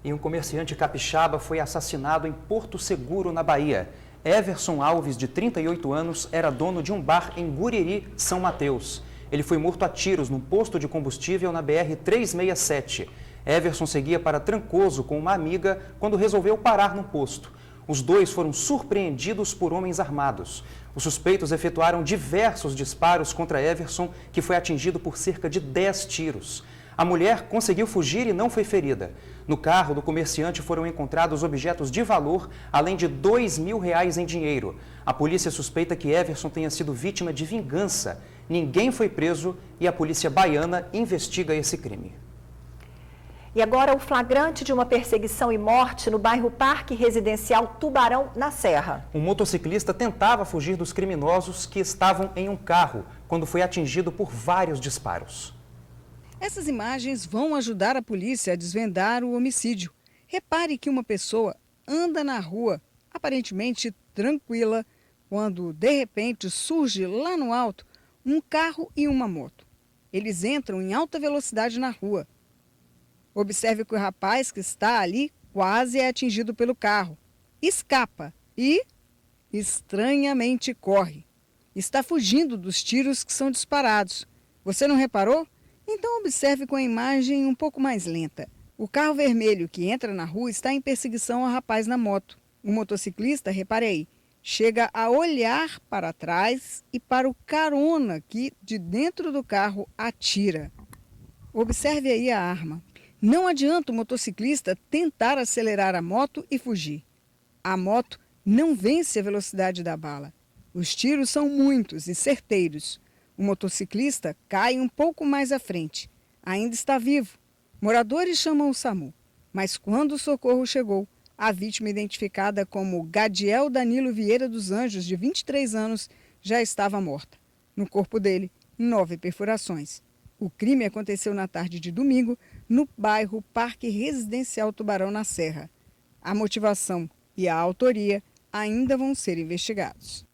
S7: E um comerciante capixaba foi assassinado em Porto Seguro, na Bahia. Everson Alves, de 38 anos, era dono de um bar em Guriri, São Mateus. Ele foi morto a tiros num posto de combustível na BR-367. Everson seguia para Trancoso com uma amiga quando resolveu parar no posto. Os dois foram surpreendidos por homens armados. Os suspeitos efetuaram diversos disparos contra Everson, que foi atingido por cerca de 10 tiros. A mulher conseguiu fugir e não foi ferida. No carro do comerciante foram encontrados objetos de valor, além de R$2.000 em dinheiro. A polícia suspeita que Everson tenha sido vítima de vingança. Ninguém foi preso e a polícia baiana investiga esse crime.
S1: E agora o flagrante de uma perseguição e morte no bairro Parque Residencial Tubarão, na Serra.
S7: Um motociclista tentava fugir dos criminosos que estavam em um carro, quando foi atingido por vários disparos.
S9: Essas imagens vão ajudar a polícia a desvendar o homicídio. Repare que uma pessoa anda na rua, aparentemente tranquila, quando de repente surge lá no alto um carro e uma moto. Eles entram em alta velocidade na rua. Observe que o rapaz que está ali quase é atingido pelo carro. Escapa e, estranhamente, corre. Está fugindo dos tiros que são disparados. Você não reparou? Então observe com a imagem um pouco mais lenta. O carro vermelho que entra na rua está em perseguição ao rapaz na moto. O motociclista, repare aí, chega a olhar para trás e para o carona que, de dentro do carro, atira. Observe aí a arma. Não adianta o motociclista tentar acelerar a moto e fugir. A moto não vence a velocidade da bala. Os tiros são muitos e certeiros. O motociclista cai um pouco mais à frente. Ainda está vivo. Moradores chamam o SAMU. Mas quando o socorro chegou, a vítima, identificada como Gadiel Danilo Vieira dos Anjos, de 23 anos, já estava morta. No corpo dele, 9 perfurações. O crime aconteceu na tarde de domingo, no bairro Parque Residencial Tubarão, na Serra. A motivação e a autoria ainda vão ser investigados.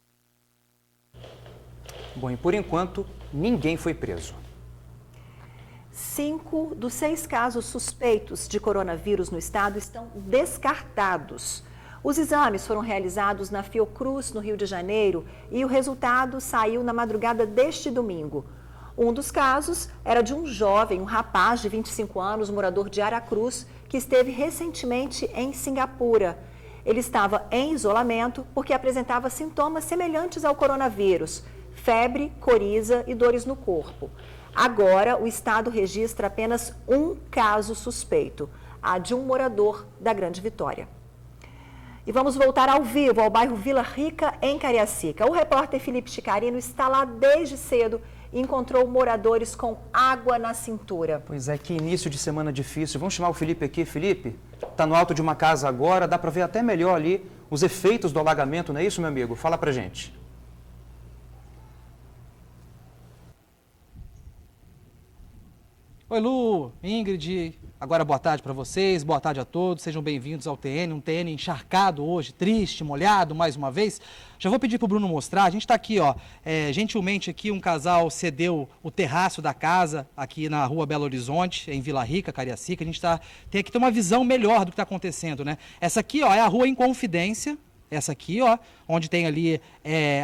S7: Bom, e por enquanto, ninguém foi preso.
S1: 5 dos 6 casos suspeitos de coronavírus no estado estão descartados. Os exames foram realizados na Fiocruz, no Rio de Janeiro, e o resultado saiu na madrugada deste domingo. Um dos casos era de um jovem, um rapaz de 25 anos, morador de Aracruz, que esteve recentemente em Singapura. Ele estava em isolamento porque apresentava sintomas semelhantes ao coronavírus, febre, coriza e dores no corpo. Agora, o estado registra apenas um caso suspeito, a de um morador da Grande Vitória. E vamos voltar ao vivo ao bairro Vila Rica, em Cariacica. O repórter Felipe Chicarino está lá desde cedo e encontrou moradores com água na cintura.
S7: Pois é, que início de semana difícil. Vamos chamar o Felipe aqui. Felipe, está no alto de uma casa agora, dá para ver até melhor ali os efeitos do alagamento, não é isso, meu amigo? Fala pra gente.
S8: Oi, Lu, Ingrid, agora boa tarde para vocês, boa tarde a todos, sejam bem-vindos ao TN, um TN encharcado hoje, triste, molhado mais uma vez. Já vou pedir para o Bruno mostrar, a gente está aqui, ó, gentilmente aqui um casal cedeu o terraço da casa aqui na rua Belo Horizonte, em Vila Rica, Cariacica, a gente tem aqui uma visão melhor do que está acontecendo, né? Essa aqui, ó, é a rua Inconfidência, essa aqui, ó, onde tem ali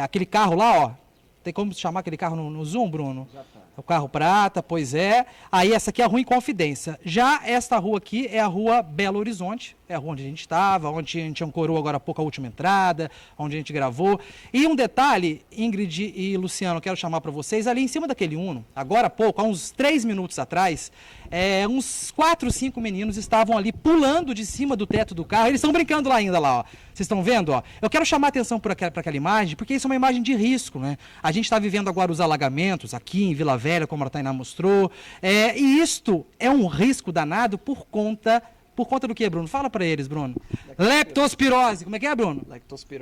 S8: aquele carro lá, ó, tem como chamar aquele carro no Zoom, Bruno? Já tá. O carro prata, pois é. Aí essa aqui é a rua Inconfidência. Já esta rua aqui é a rua Belo Horizonte, é a rua onde a gente estava, onde a gente ancorou agora há pouco a última entrada, onde a gente gravou. E um detalhe, Ingrid e Luciano, quero chamar para vocês, ali em cima daquele Uno, agora há pouco, há uns 3 minutos atrás, uns 4, 5 meninos estavam ali pulando de cima do teto do carro, eles estão brincando lá ainda lá, ó. Vocês estão vendo, ó? Eu quero chamar a atenção para aquela imagem, porque isso é uma imagem de risco, né? A gente está vivendo agora os alagamentos aqui em Vila Velha, como a Tainá mostrou, e isto é um risco danado por conta do que, Bruno? Fala para eles, Bruno. Leptospirose. Como é que é, Bruno?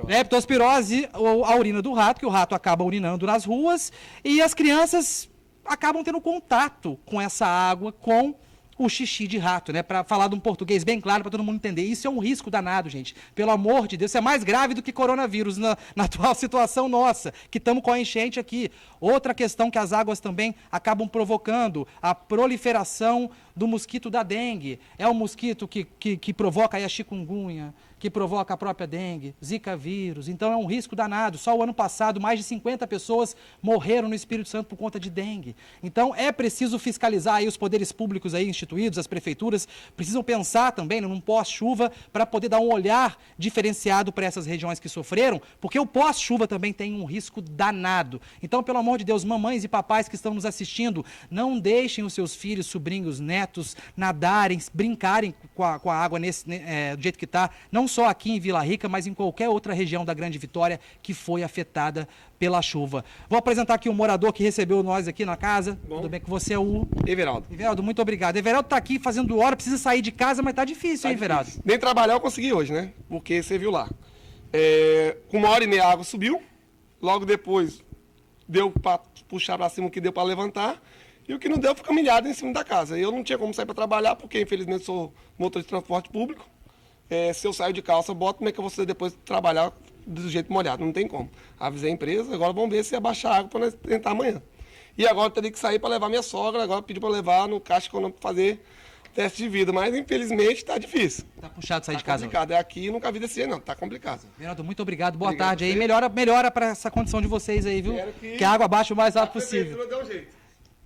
S8: Leptospirose, ou a urina do rato, que o rato acaba urinando nas ruas e as crianças acabam tendo contato com essa água, com o xixi de rato, né? Para falar de um português bem claro para todo mundo entender. Isso é um risco danado, gente. Pelo amor de Deus, isso é mais grave do que coronavírus na atual situação nossa, que estamos com a enchente aqui. Outra questão que as águas também acabam provocando, a proliferação do mosquito da dengue. É um mosquito que provoca aí a chikungunya, que provoca a própria dengue, zika vírus. Então é um risco danado. Só o ano passado, mais de 50 pessoas morreram no Espírito Santo por conta de dengue. Então é preciso fiscalizar aí os poderes públicos aí instituídos, as prefeituras precisam pensar também num pós-chuva para poder dar um olhar diferenciado para essas regiões que sofreram, porque o pós-chuva também tem um risco danado. Então, pelo amor de Deus, mamães e papais que estão nos assistindo, não deixem os seus filhos, sobrinhos, netos nadarem, brincarem com a água do jeito que está, não só aqui em Vila Rica, mas em qualquer outra região da Grande Vitória que foi afetada pela chuva. Vou apresentar aqui um morador que recebeu nós aqui na casa. Bom. Tudo bem que você é o...
S4: Everaldo.
S8: Everaldo, muito obrigado. Everaldo está aqui fazendo hora, precisa sair de casa, mas tá difícil, hein, Everaldo?
S4: Difícil. Nem trabalhar eu consegui hoje, né? Porque você viu lá. Com 1h30 a água subiu, logo depois deu para puxar para cima o que deu para levantar, e o que não deu ficou milhado em cima da casa. Eu não tinha como sair para trabalhar, porque infelizmente sou motorista de transporte público. Se eu saio de calça, boto, como é que eu vou depois trabalhar do jeito molhado? Não tem como. Avisei a empresa, agora vamos ver se ia baixar a água para nós tentar amanhã. E agora eu teria que sair para levar minha sogra, agora pedi para levar no Caixa Econômico para fazer teste de vida, mas infelizmente está difícil.
S8: Tá puxado sair de casa.
S4: Complicado. É aqui, nunca vi desse jeito, não, tá complicado.
S8: Everaldo, muito obrigado, boa tarde aí. Melhora para essa condição de vocês aí, viu? Que a água baixe o mais rápido possível.
S4: Deu um jeito.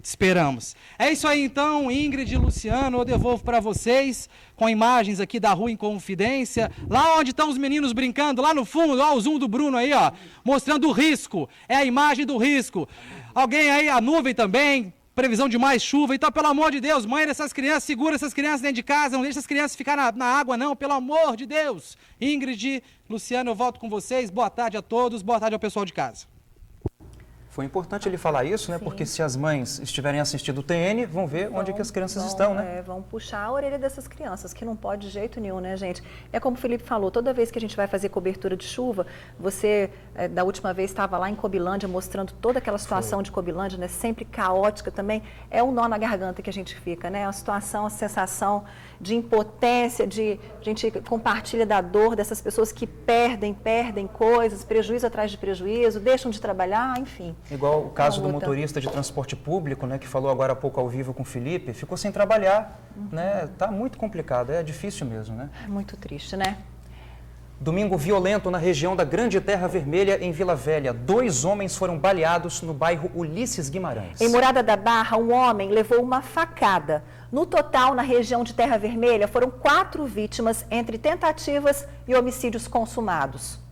S8: Esperamos. É isso aí então, Ingrid e Luciano, eu devolvo para vocês com imagens aqui da rua Inconfidência, lá onde estão os meninos brincando, lá no fundo, ó, o zoom do Bruno aí, ó, mostrando o risco, é a imagem do risco. Alguém aí, a nuvem também, previsão de mais chuva, então pelo amor de Deus, mãe dessas crianças, segura essas crianças dentro de casa, não deixa essas crianças ficar na água não, pelo amor de Deus. Ingrid, Luciano, eu volto com vocês, boa tarde a todos, boa tarde ao pessoal de casa.
S7: Foi importante ele falar isso, né? Sim. Porque se as mães estiverem assistindo o TN, vão ver onde que as crianças estão, né?
S1: Vão puxar a orelha dessas crianças, que não pode de jeito nenhum, né, gente? É como o Felipe falou, toda vez que a gente vai fazer cobertura de chuva, você, da última vez, estava lá em Cobilândia, mostrando toda aquela situação de Cobilândia, né? Sempre caótica também. É um nó na garganta que a gente fica, né? A situação, a sensação de impotência, a gente compartilha da dor dessas pessoas que perdem coisas, prejuízo atrás de prejuízo, deixam de trabalhar, enfim.
S7: Igual o caso do motorista de transporte público, né, que falou agora há pouco ao vivo com o Felipe, ficou sem trabalhar, né? Tá muito complicado, é difícil mesmo, né?
S1: É muito triste, né?
S7: Domingo violento na região da Grande Terra Vermelha, em Vila Velha. 2 homens foram baleados no bairro Ulisses Guimarães.
S1: Em Morada da Barra, um homem levou uma facada. No total, na região de Terra Vermelha, foram 4 vítimas entre tentativas e homicídios consumados.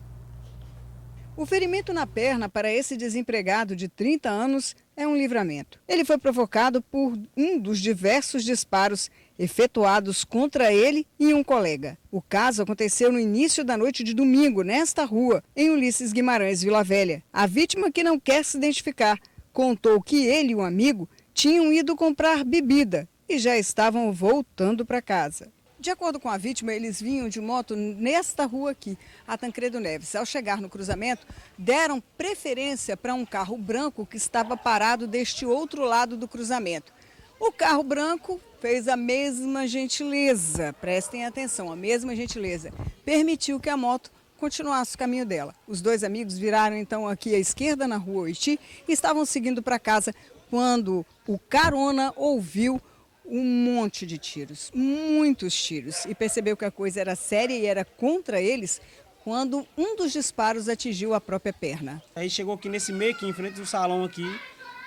S9: O ferimento na perna para esse desempregado de 30 anos é um livramento. Ele foi provocado por um dos diversos disparos efetuados contra ele e um colega. O caso aconteceu no início da noite de domingo, nesta rua, em Ulisses Guimarães, Vila Velha. A vítima, que não quer se identificar, contou que ele e um amigo tinham ido comprar bebida e já estavam voltando para casa. De acordo com a vítima, eles vinham de moto nesta rua aqui, a Tancredo Neves. Ao chegar no cruzamento, deram preferência para um carro branco que estava parado deste outro lado do cruzamento. O carro branco fez a mesma gentileza, prestem atenção, a mesma gentileza, permitiu que a moto continuasse o caminho dela. Os 2 amigos viraram então aqui à esquerda na rua Oiti e estavam seguindo para casa quando o carona ouviu um monte de tiros, muitos tiros, e percebeu que a coisa era séria e era contra eles quando um dos disparos atingiu a própria perna.
S12: Aí chegou aqui nesse meio, aqui em frente do salão aqui,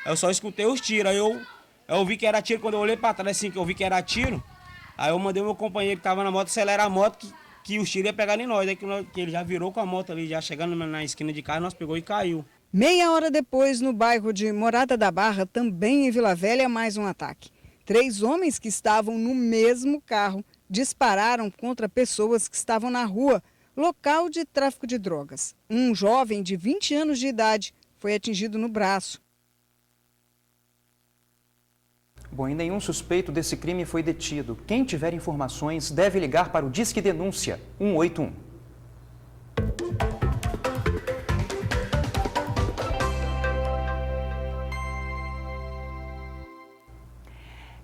S12: eu só escutei os tiros, aí eu vi que era tiro, quando eu olhei para trás assim, que eu vi que era tiro, aí eu mandei meu companheiro que estava na moto acelerar a moto, que os tiros iam pegar em nós, aí que ele já virou com a moto ali, já chegando na esquina de casa, nós pegou e caiu.
S9: Meia hora depois, no bairro de Morada da Barra, também em Vila Velha, mais um ataque. 3 homens que estavam no mesmo carro dispararam contra pessoas que estavam na rua, local de tráfico de drogas. Um jovem de 20 anos de idade foi atingido no braço.
S7: Bom, e nenhum suspeito desse crime foi detido. Quem tiver informações deve ligar para o Disque Denúncia 181.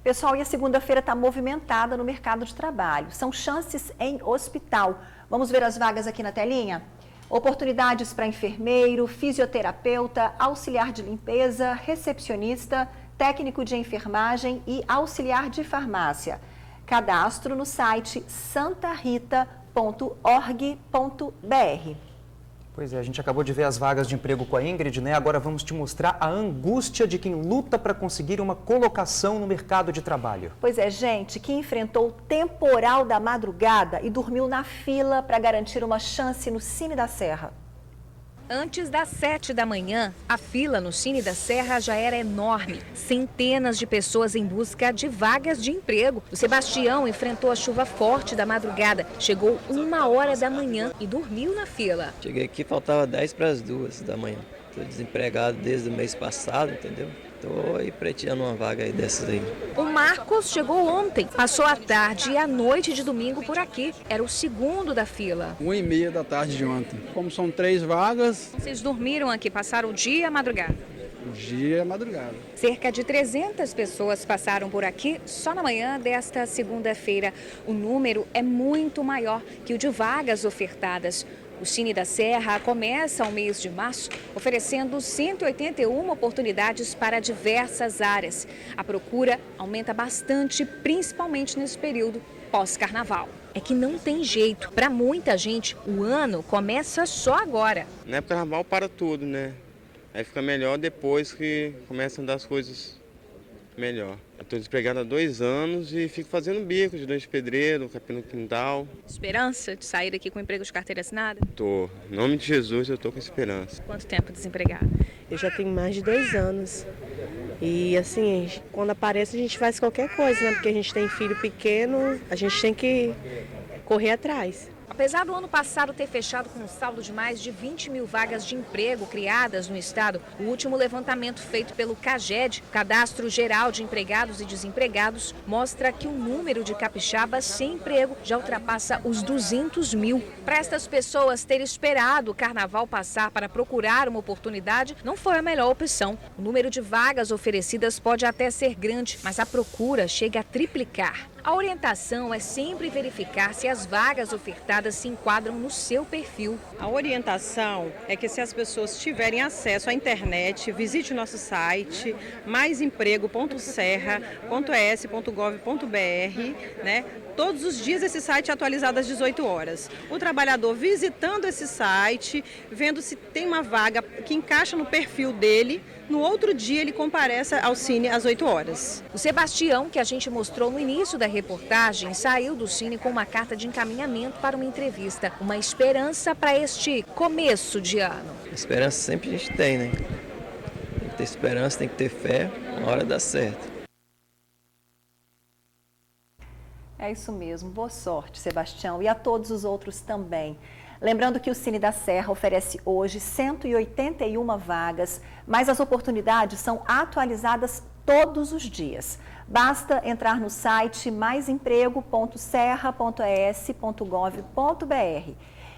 S1: Pessoal, e a segunda-feira está movimentada no mercado de trabalho. São chances em hospital. Vamos ver as vagas aqui na telinha? Oportunidades para enfermeiro, fisioterapeuta, auxiliar de limpeza, recepcionista, técnico de enfermagem e auxiliar de farmácia. Cadastro no site santarita.org.br.
S7: Pois é, a gente acabou de ver as vagas de emprego com a Ingrid, né? Agora vamos te mostrar a angústia de quem luta para conseguir uma colocação no mercado de trabalho.
S1: Pois é, gente, que enfrentou o temporal da madrugada e dormiu na fila para garantir uma chance no Cine da Serra.
S14: Antes das 7 da manhã, a fila no Cine da Serra já era enorme. Centenas de pessoas em busca de vagas de emprego. O Sebastião enfrentou a chuva forte da madrugada. Chegou 1h da manhã e dormiu na fila.
S15: Cheguei aqui, faltava 10 para as 2 da manhã. Estou desempregado desde o mês passado, entendeu? Estou aí preteando uma vaga aí dessas aí.
S14: O Marcos chegou ontem, passou a tarde e a noite de domingo por aqui. Era o segundo da fila.
S16: 1h30 da tarde de ontem. Como são 3 vagas...
S14: Vocês dormiram aqui, passaram o dia e a madrugada?
S16: O dia e a madrugada.
S14: Cerca de 300 pessoas passaram por aqui só na manhã desta segunda-feira. O número é muito maior que o de vagas ofertadas. O Cine da Serra começa o mês de março oferecendo 181 oportunidades para diversas áreas. A procura aumenta bastante, principalmente nesse período pós-carnaval. É que não tem jeito. Para muita gente, o ano começa só agora.
S17: Na época do carnaval para tudo, né? Aí fica melhor depois que começam a dar as coisas melhor. Eu estou desempregado há 2 anos e fico fazendo bico de dois de pedreiro, capim no quintal.
S14: Esperança de sair daqui com emprego de carteira assinada?
S17: Tô. Em nome de Jesus, eu tô com esperança.
S14: Quanto tempo desempregado?
S18: Eu já tenho mais de 2 anos. E assim, quando aparece a gente faz qualquer coisa, né? Porque a gente tem filho pequeno, a gente tem que correr atrás.
S14: Apesar do ano passado ter fechado com um saldo de mais de 20 mil vagas de emprego criadas no estado, o último levantamento feito pelo CAGED, Cadastro Geral de Empregados e Desempregados, mostra que o número de capixabas sem emprego já ultrapassa os 200 mil. Para estas pessoas, ter esperado o carnaval passar para procurar uma oportunidade não foi a melhor opção. O número de vagas oferecidas pode até ser grande, mas a procura chega a triplicar. A orientação é sempre verificar se as vagas ofertadas se enquadram no seu perfil.
S5: A orientação é que, se as pessoas tiverem acesso à internet, visite o nosso site maisemprego.serra.es.gov.br, né? Todos os dias esse site é atualizado às 18 horas. O trabalhador visitando esse site, vendo se tem uma vaga que encaixa no perfil dele, no outro dia ele comparece ao Cine às 8 horas.
S14: O Sebastião, que a gente mostrou no início da reportagem, saiu do Cine com uma carta de encaminhamento para uma entrevista. Uma esperança para este começo de ano.
S15: Esperança sempre a gente tem, né? Tem que ter esperança, tem que ter fé, uma hora dá certo.
S1: É isso mesmo. Boa sorte, Sebastião, e a todos os outros também. Lembrando que o Cine da Serra oferece hoje 181 vagas, mas as oportunidades são atualizadas todos os dias. Basta entrar no site maisemprego.serra.es.gov.br.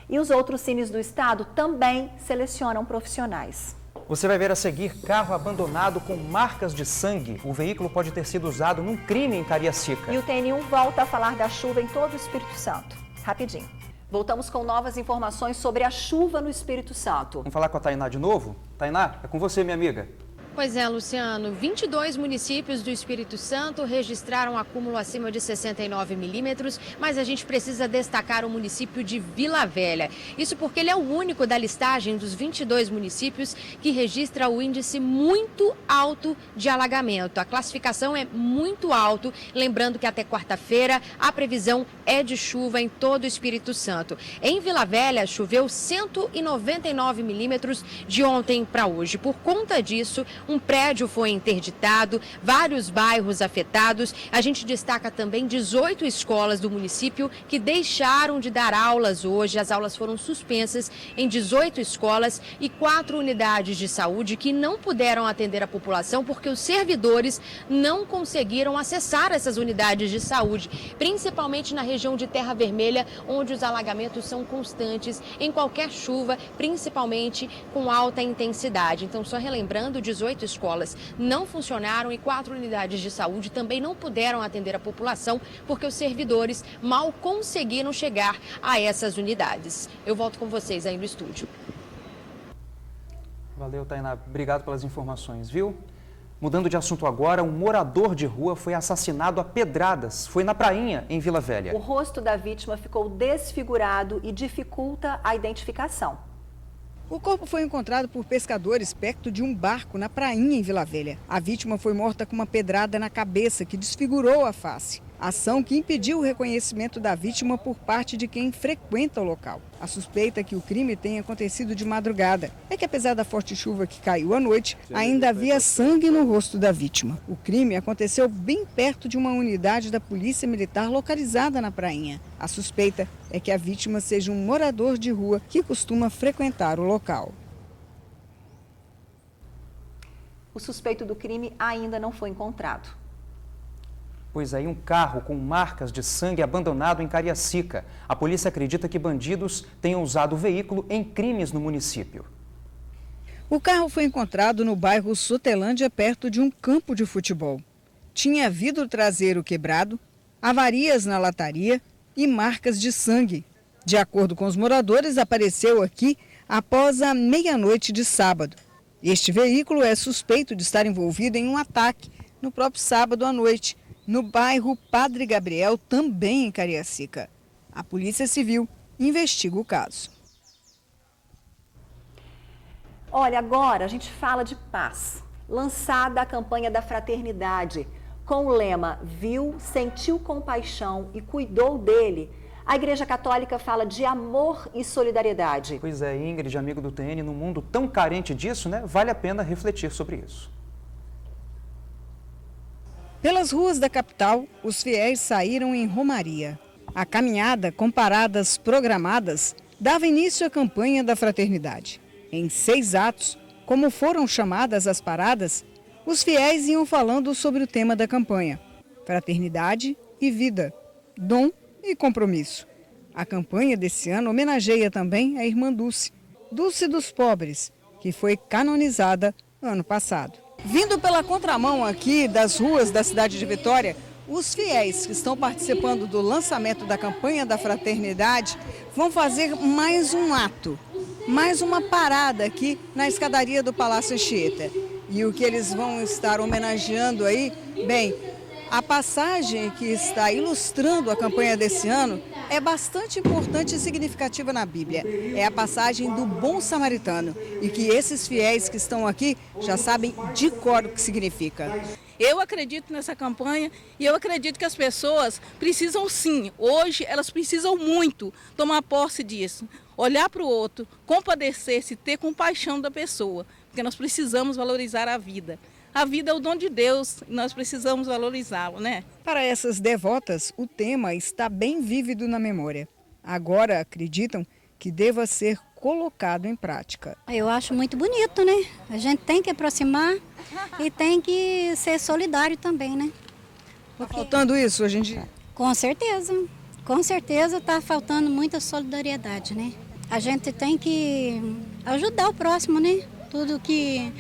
S1: E os outros cines do estado também selecionam profissionais.
S7: Você vai ver a seguir carro abandonado com marcas de sangue. O veículo pode ter sido usado num crime em Cariacica.
S1: E o TN1 volta a falar da chuva em todo o Espírito Santo. Rapidinho. Voltamos com novas informações sobre a chuva no Espírito Santo.
S7: Vamos falar com a Tainá de novo? Tainá, é com você, minha amiga.
S20: Pois é, Luciano, 22 municípios do Espírito Santo registraram acúmulo acima de 69 milímetros, mas a gente precisa destacar o município de Vila Velha. Isso porque ele é o único da listagem dos 22 municípios que registra o índice muito alto de alagamento. A classificação é muito alto, lembrando que até quarta-feira a previsão é de chuva em todo o Espírito Santo. Em Vila Velha, choveu 199 milímetros de ontem para hoje. Por conta disso, um prédio foi interditado, vários bairros afetados. A gente destaca também 18 escolas do município que deixaram de dar aulas hoje. As aulas foram suspensas em 18 escolas e 4 unidades de saúde que não puderam atender a população porque os servidores não conseguiram acessar essas unidades de saúde, principalmente na região de Terra Vermelha, onde os alagamentos são constantes em qualquer chuva, principalmente com alta intensidade. Então, só relembrando, 18 escolas não funcionaram e 4 unidades de saúde também não puderam atender a população porque os servidores mal conseguiram chegar a essas unidades. Eu volto com vocês aí no estúdio.
S7: Valeu, Tainá. Obrigado pelas informações, viu? Mudando de assunto agora, um morador de rua foi assassinado a pedradas. Foi na Prainha, em Vila Velha.
S1: O rosto da vítima ficou desfigurado e dificulta a identificação.
S9: O corpo foi encontrado por pescadores perto de um barco na Prainha, em Vila Velha. A vítima foi morta com uma pedrada na cabeça que desfigurou a face. Ação que impediu o reconhecimento da vítima por parte de quem frequenta o local. A suspeita é que o crime tenha acontecido de madrugada é que, apesar da forte chuva que caiu à noite, ainda havia sangue no rosto da vítima. O crime aconteceu bem perto de uma unidade da Polícia Militar localizada na Prainha. A suspeita é que a vítima seja um morador de rua que costuma frequentar o local.
S1: O suspeito do crime ainda não foi encontrado.
S7: Pois aí, um carro com marcas de sangue abandonado em Cariacica. A polícia acredita que bandidos tenham usado o veículo em crimes no município.
S9: O carro foi encontrado no bairro Sotelândia, perto de um campo de futebol. Tinha vidro traseiro quebrado, avarias na lataria e marcas de sangue. De acordo com os moradores, apareceu aqui após a meia-noite de sábado. Este veículo é suspeito de estar envolvido em um ataque no próprio sábado à noite, no bairro Padre Gabriel, também em Cariacica. A Polícia Civil investiga o caso.
S1: Olha, agora a gente fala de paz. Lançada a campanha da fraternidade, com o lema "Viu, sentiu compaixão e cuidou dele", a Igreja Católica fala de amor e solidariedade.
S7: Pois é, Ingrid, amigo do TN, num mundo tão carente disso, né? Vale a pena refletir sobre isso.
S9: Pelas ruas da capital, os fiéis saíram em romaria. A caminhada, com paradas programadas, dava início à campanha da fraternidade. Em 6 atos, como foram chamadas as paradas, os fiéis iam falando sobre o tema da campanha: fraternidade e vida, dom e compromisso. A campanha desse ano homenageia também a irmã Dulce, Dulce dos Pobres, que foi canonizada ano passado. Vindo pela contramão aqui das ruas da cidade de Vitória, Os fiéis que estão participando do lançamento da campanha da fraternidade vão fazer mais um ato, mais uma parada aqui na escadaria do Palácio Anchieta. E o que eles vão estar homenageando aí, bem, a passagem que está ilustrando a campanha desse ano é bastante importante e significativa na Bíblia. É a passagem do bom samaritano e que esses fiéis que estão aqui já sabem de cor o que significa.
S3: Eu acredito nessa campanha e eu acredito que as pessoas precisam sim, hoje elas precisam muito tomar posse disso, olhar para o outro, compadecer-se, ter compaixão da pessoa, porque nós precisamos valorizar a vida. A vida é o dom de Deus e nós precisamos valorizá-lo, né?
S9: Para essas devotas, o tema está bem vívido na memória. Agora acreditam que deva ser colocado em prática.
S6: Eu acho muito bonito, né? A gente tem que aproximar e tem que ser solidário também, né?
S9: Está faltando isso hoje em dia?
S6: Com certeza está faltando muita solidariedade, né? A gente tem que ajudar o próximo, né? Tudo que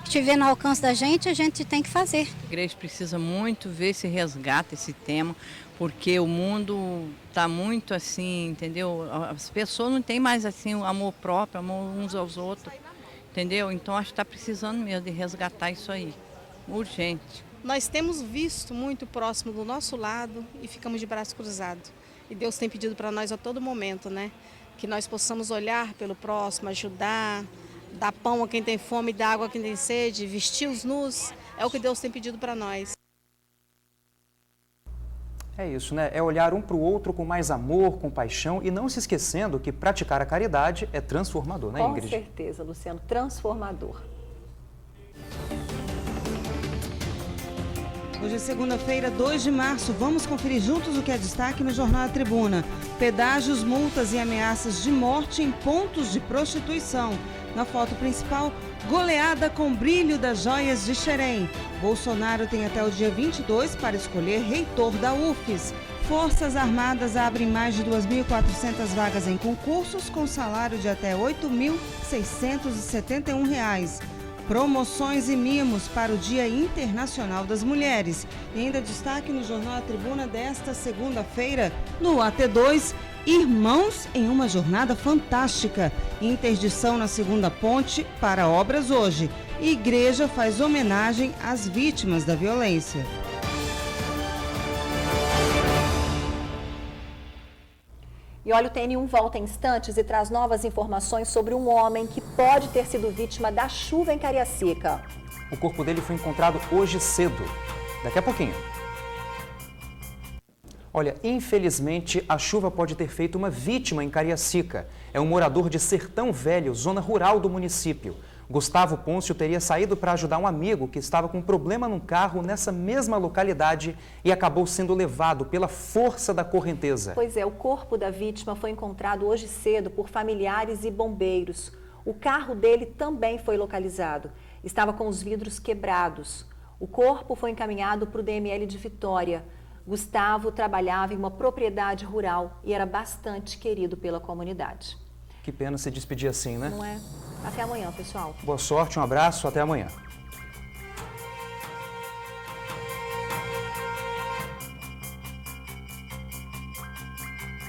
S6: estiver no alcance da gente, a gente tem que fazer.
S11: A igreja precisa muito ver se resgata esse tema, porque o mundo está muito assim, entendeu? As pessoas não têm mais assim o amor próprio, amor uns aos outros, entendeu? Então acho que está precisando mesmo de resgatar isso aí, urgente.
S19: Nós temos visto muito próximo do nosso lado e ficamos de braço cruzado. E Deus tem pedido para nós a todo momento, né? Que nós possamos olhar pelo próximo, ajudar, dar pão a quem tem fome, dar água a quem tem sede, vestir os nus, é o que Deus tem pedido para nós.
S7: É isso, né? É olhar um para o outro com mais amor, compaixão e não se esquecendo que praticar a caridade é transformador, né, Ingrid?
S1: Com certeza, Luciano, transformador.
S25: Hoje é segunda-feira, 2 de março. Vamos conferir juntos o que é destaque no Jornal A Tribuna. Pedágios, multas e ameaças de morte em pontos de prostituição. Na foto principal, goleada com brilho das joias de Xerém. Bolsonaro tem até o dia 22 para escolher reitor da UFES. Forças Armadas abrem mais de 2.400 vagas em concursos com salário de até R$ 8.671. Promoções e mimos para o Dia Internacional das Mulheres. E ainda destaque no Jornal A Tribuna desta segunda-feira, no AT2, Irmãos em uma jornada fantástica. Interdição na segunda ponte para obras hoje. Igreja faz homenagem às vítimas da violência.
S1: E olha, o TN1 volta em instantes e traz novas informações sobre um homem que pode ter sido vítima da chuva em Cariacica.
S7: O corpo dele foi encontrado hoje cedo. Daqui a pouquinho. Olha, infelizmente, a chuva pode ter feito uma vítima em Cariacica. É um morador de Sertão Velho, zona rural do município. Gustavo Pôncio teria saído para ajudar um amigo que estava com problema num carro nessa mesma localidade e acabou sendo levado pela força da correnteza.
S1: Pois é, o corpo da vítima foi encontrado hoje cedo por familiares e bombeiros. O carro dele também foi localizado. Estava com os vidros quebrados. O corpo foi encaminhado para o DML de Vitória. Gustavo trabalhava em uma propriedade rural e era bastante querido pela comunidade.
S7: Que pena se despedir assim, né?
S1: Não é? Até amanhã, pessoal.
S7: Boa sorte, um abraço, até amanhã.